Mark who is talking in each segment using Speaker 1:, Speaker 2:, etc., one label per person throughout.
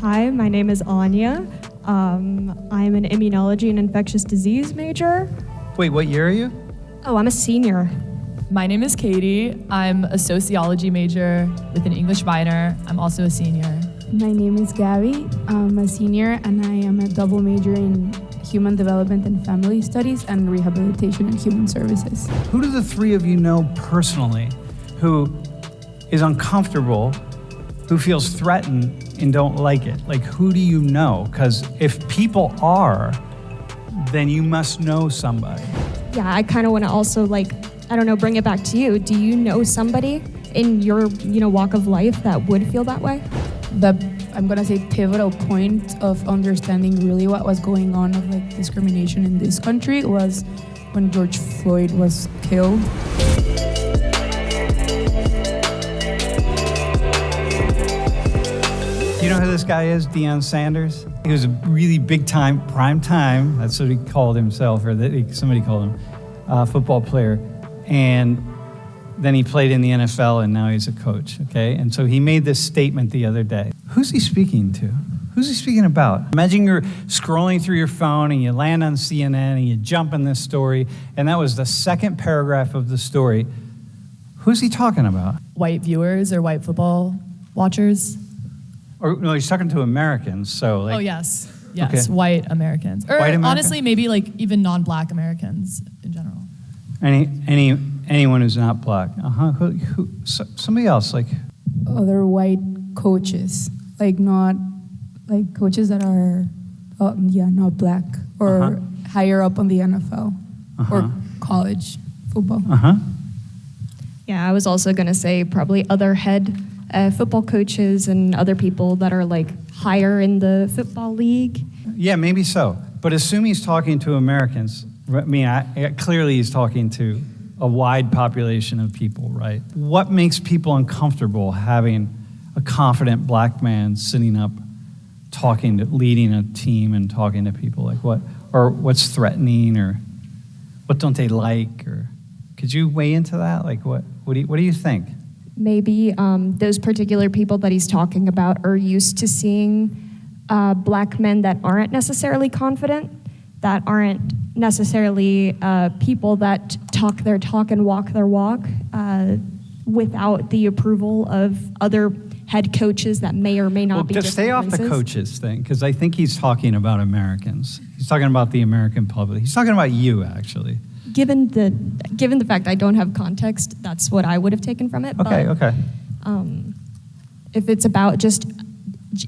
Speaker 1: Hi, my name is Anya. I'm an immunology and infectious disease major.
Speaker 2: Wait, what year are you?
Speaker 1: Oh, I'm a senior.
Speaker 3: My name is Katie. I'm a sociology major with an English minor. I'm also a senior.
Speaker 4: My name is Gabby. I'm a senior and I am a double major in human development and family studies and rehabilitation and human services.
Speaker 2: Who do the three of you know personally who is uncomfortable, who feels threatened and don't like it? Like, who do you know? Because if people are, then you must know somebody.
Speaker 1: Yeah, I kind of want to also bring it back to you. Do you know somebody in your, walk of life that would feel that way?
Speaker 4: The, I'm gonna say, pivotal point of understanding really what was going on of discrimination in this country was when George Floyd was killed.
Speaker 2: You know who this guy is, Deion Sanders? He was a really big time, prime time, that's what he called himself, or somebody called him, football player. And then he played in the NFL and now he's a coach, okay? And so he made this statement the other day. Who's he speaking to? Who's he speaking about? Imagine you're scrolling through your phone and you land on CNN and you jump in this story, and that was the second paragraph of the story. Who's he talking about?
Speaker 3: White viewers or white football watchers?
Speaker 2: Or no, he's talking to Americans, so like...
Speaker 3: Oh, yes,
Speaker 2: okay.
Speaker 3: White Americans. Or
Speaker 2: White American?
Speaker 3: honestly, maybe even non-black Americans in general.
Speaker 2: Anyone who's not black. Somebody else, like...
Speaker 4: Other white coaches, not coaches that are, not black or higher up on the NFL or college football.
Speaker 1: Yeah, I was also going to say probably other head football coaches and other people that are higher in the football league.
Speaker 2: Yeah, maybe so. But assume he's talking to Americans. Clearly he's talking to a wide population of people, right? What makes people uncomfortable having a confident black man sitting up, leading a team and talking to people? Like what? Or what's threatening, or what don't they like? Or could you weigh into that? Like what do you think?
Speaker 1: Maybe those particular people that he's talking about are used to seeing black men that aren't necessarily confident, that aren't necessarily people that talk their talk and walk their walk without the approval of other head coaches that may or may not be
Speaker 2: just stay off
Speaker 1: races.
Speaker 2: The coaches thing, because I think he's talking about Americans. He's talking about the American public. He's talking about you, actually.
Speaker 1: Given the fact I don't have context, that's what I would have taken from it.
Speaker 2: Okay.
Speaker 1: If it's about just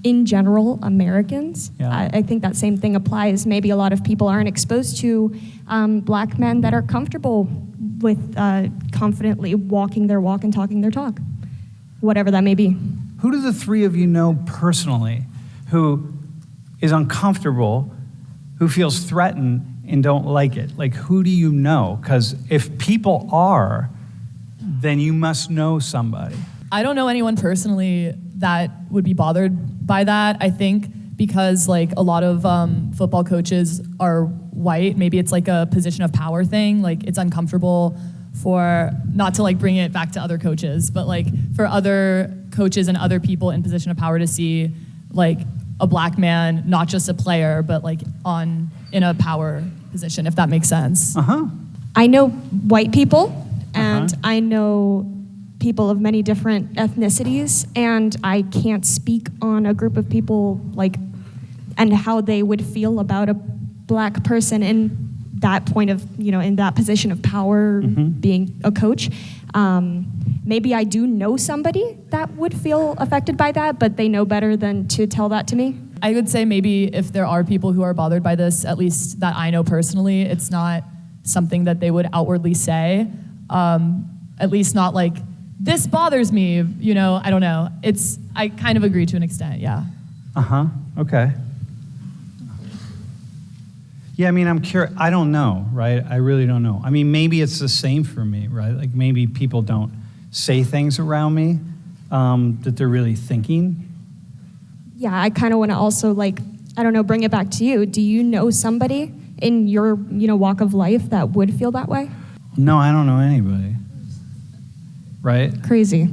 Speaker 1: in general Americans,
Speaker 2: yeah.
Speaker 1: I think that same thing applies. Maybe a lot of people aren't exposed to black men that are comfortable with confidently walking their walk and talking their talk, whatever that may be.
Speaker 2: Who do the three of you know personally who is uncomfortable, who feels threatened and don't like it? Like, who do you know? Because if people are, then you must know somebody.
Speaker 3: I don't know anyone personally that would be bothered by that. I think because a lot of football coaches are white, maybe it's a position of power thing. It's uncomfortable for, not to bring it back to other coaches, but for other coaches and other people in position of power to see a black man, not just a player, but in a power position, if that makes sense.
Speaker 1: I know white people, and I know people of many different ethnicities, and I can't speak on a group of people and how they would feel about a black person in that point of, in that position of power, being a coach. Maybe I do know somebody that would feel affected by that, but they know better than to tell that to me.
Speaker 3: I would say maybe if there are people who are bothered by this, at least that I know personally, it's not something that they would outwardly say. At least not this bothers me, I don't know. I kind of agree to an extent, yeah.
Speaker 2: Okay. Yeah, I'm curious. I don't know, right? I really don't know. Maybe it's the same for me, right? Maybe people don't say things around me that they're really thinking.
Speaker 1: Yeah, I kind of want to also bring it back to you. Do you know somebody in your, walk of life that would feel that way?
Speaker 2: No, I don't know anybody. Right?
Speaker 1: Crazy.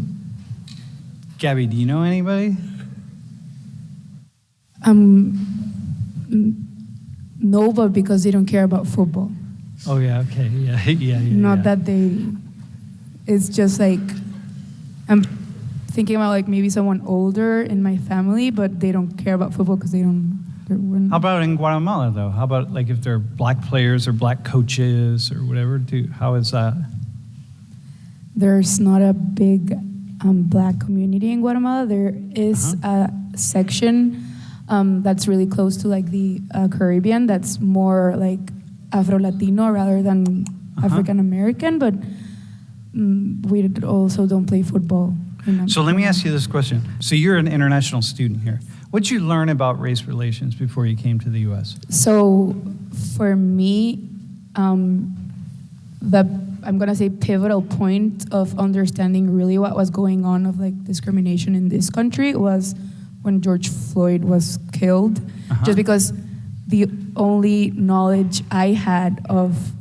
Speaker 2: Gabby, do you know anybody?
Speaker 4: No, but because they don't care about football.
Speaker 2: Oh yeah, okay, yeah.
Speaker 4: Not that they. It's just like I'm thinking about like maybe someone older in my family, but they don't care about football because they don't.
Speaker 2: How about in Guatemala though? How about like if there are black players or black coaches or whatever? How is that?
Speaker 4: There's not a big black community in Guatemala. There is a section that's really close to like the Caribbean. That's more like Afro-Latino rather than African American, but we also don't play football.
Speaker 2: So let me ask you this question. So you're an international student here. What did you learn about race relations before you came to the U.S.?
Speaker 4: So for me, the I'm gonna say pivotal point of understanding really what was going on of like discrimination in this country was when George Floyd was killed. Just because the only knowledge I had of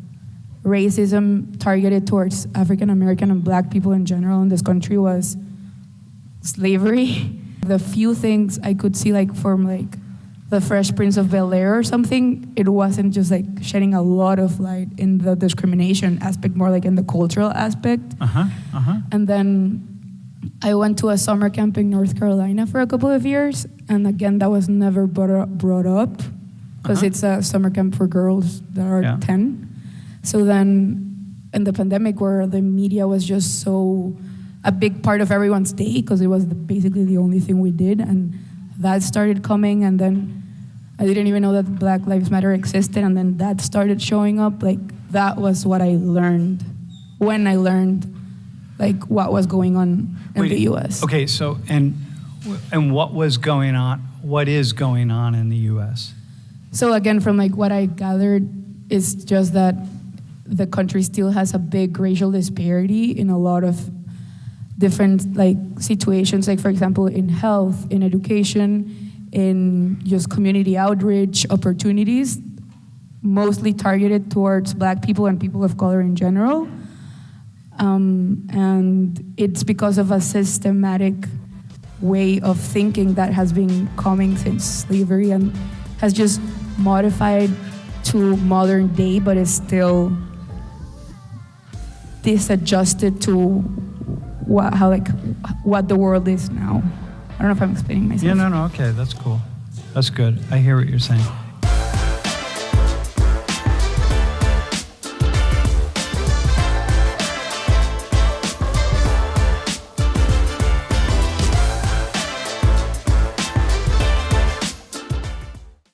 Speaker 4: racism targeted towards African American and black people in general in this country was slavery. The few things I could see like from like the Fresh Prince of Bel-Air or something, it wasn't just like shedding a lot of light in the discrimination aspect, more like in the cultural aspect. And then I went to a summer camp in North Carolina for a couple of years, and again, that was never brought up because it's a summer camp for girls that are 10. So then in the pandemic where the media was just so a big part of everyone's day because it was basically the only thing we did, and that started coming, and then I didn't even know that Black Lives Matter existed, and then that started showing up. Like that was what I learned when I learned like what was going on in the U.S.
Speaker 2: Okay, so and what was going on? What is going on in the U.S.?
Speaker 4: So again, from like what I gathered, is just that the country still has a big racial disparity in a lot of different like situations, like for example in health, in education, in just community outreach opportunities, mostly targeted towards black people and people of color in general. And it's because of a systematic way of thinking that has been coming since slavery and has just modified to modern day, but is still disadjusted to what the world is now. I don't know if I'm explaining myself.
Speaker 2: Yeah, no, okay, that's cool. That's good. I hear what you're saying.